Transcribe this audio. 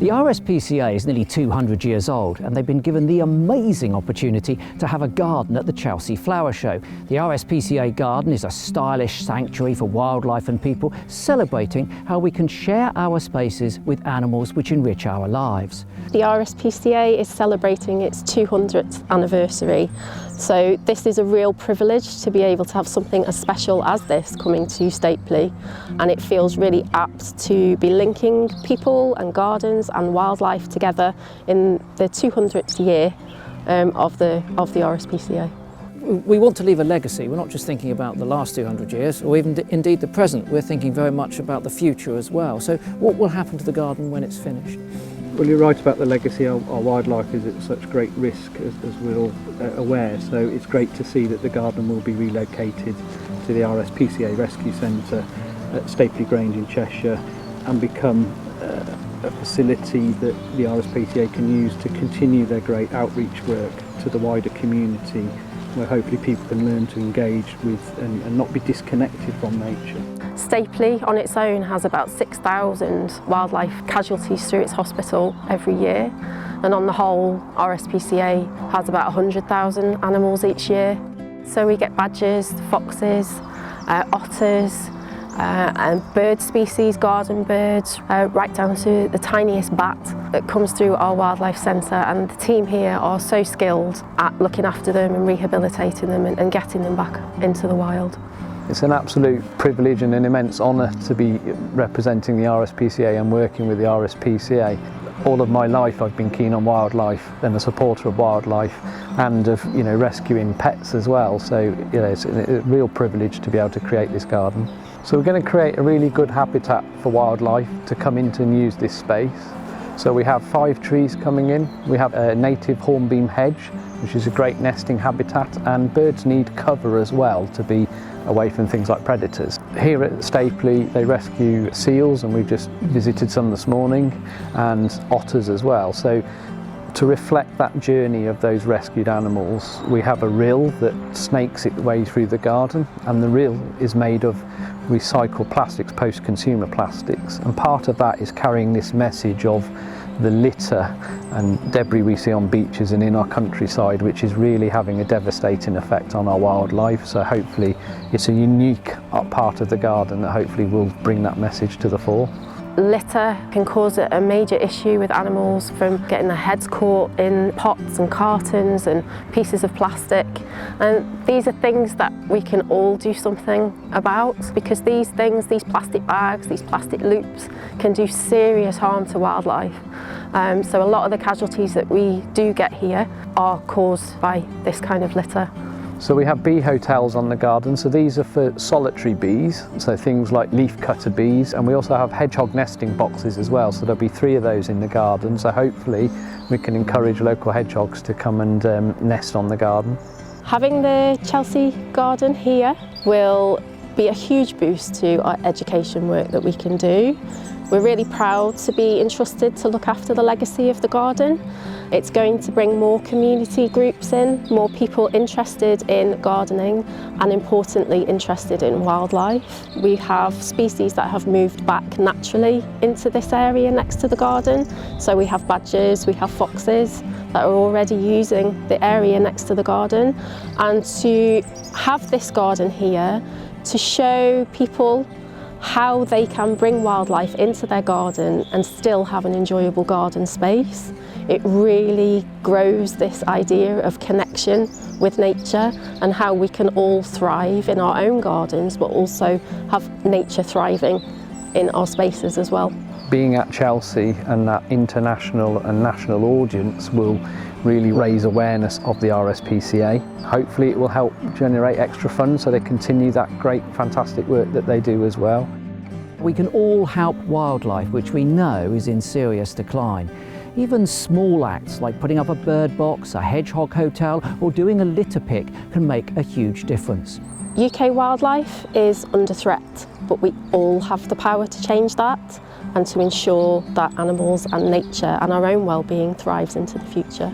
The RSPCA is nearly 200 years old, and they've been given the amazing opportunity to have a garden at the Chelsea Flower Show. The RSPCA garden is a stylish sanctuary for wildlife and people, celebrating how we can share our spaces with animals which enrich our lives. The RSPCA is celebrating its 200th anniversary, so this is a real privilege to be able to have something as special as this coming to Stapley, and it feels really apt to be linking people and gardens and wildlife together in the 200th year of the RSPCA. We want to leave a legacy. We're not just thinking about the last 200 years or even indeed the present. We're thinking very much about the future as well. So what will happen to the garden when it's finished? Well, you're right about the legacy. Our wildlife is at such great risk, as we're all aware, so it's great to see that the garden will be relocated to the RSPCA Rescue Centre at Stapley Grange in Cheshire and become a facility that the RSPCA can use to continue their great outreach work to the wider community, where hopefully people can learn to engage with and not be disconnected from nature. Stapley on its own has about 6,000 wildlife casualties through its hospital every year, and on the whole RSPCA has about 100,000 animals each year. So we get badgers, foxes, otters, and bird species, garden birds, right down to the tiniest bat that comes through our wildlife centre, and the team here are so skilled at looking after them and rehabilitating them and getting them back into the wild. It's an absolute privilege and an immense honour to be representing the RSPCA and working with the RSPCA. All of my life I've been keen on wildlife and a supporter of wildlife and of rescuing pets as well, so it's a real privilege to be able to create this garden. So we're going to create a really good habitat for wildlife to come into and use this space. So we have 5 trees coming in. We have a native hornbeam hedge, which is a great nesting habitat, and birds need cover as well to be away from things like predators. Here at Stapley they rescue seals, and we've just visited some this morning, and otters as well. So to reflect that journey of those rescued animals, we have a rill that snakes its way through the garden, and the rill is made of recycled plastics, post-consumer plastics, and part of that is carrying this message of the litter and debris we see on beaches and in our countryside, which is really having a devastating effect on our wildlife. So hopefully it's a unique part of the garden that hopefully will bring that message to the fore. Litter can cause a major issue with animals, from getting their heads caught in pots and cartons and pieces of plastic, and these are things that we can all do something about, because these plastic bags, these plastic loops can do serious harm to wildlife. So a lot of the casualties that we do get here are caused by this kind of litter. So we have bee hotels on the garden, so these are for solitary bees, so things like leafcutter bees, and we also have hedgehog nesting boxes as well, so there'll be 3 of those in the garden, so hopefully we can encourage local hedgehogs to come and nest on the garden. Having the Chelsea garden here will be a huge boost to our education work that we can do. We're really proud to be entrusted to look after the legacy of the garden. It's going to bring more community groups in, more people interested in gardening, and importantly interested in wildlife. We have species that have moved back naturally into this area next to the garden. So we have badgers, we have foxes that are already using the area next to the garden. And to have this garden here to show people how they can bring wildlife into their garden and still have an enjoyable garden space. It really grows this idea of connection with nature and how we can all thrive in our own gardens, but also have nature thriving in our spaces as well. Being at Chelsea and that international and national audience will really raise awareness of the RSPCA. Hopefully it will help generate extra funds so they continue that great, fantastic work that they do as well. We can all help wildlife, which we know is in serious decline. Even small acts like putting up a bird box, a hedgehog hotel, or doing a litter pick can make a huge difference. UK wildlife is under threat, but we all have the power to change that and to ensure that animals and nature and our own well-being thrives into the future.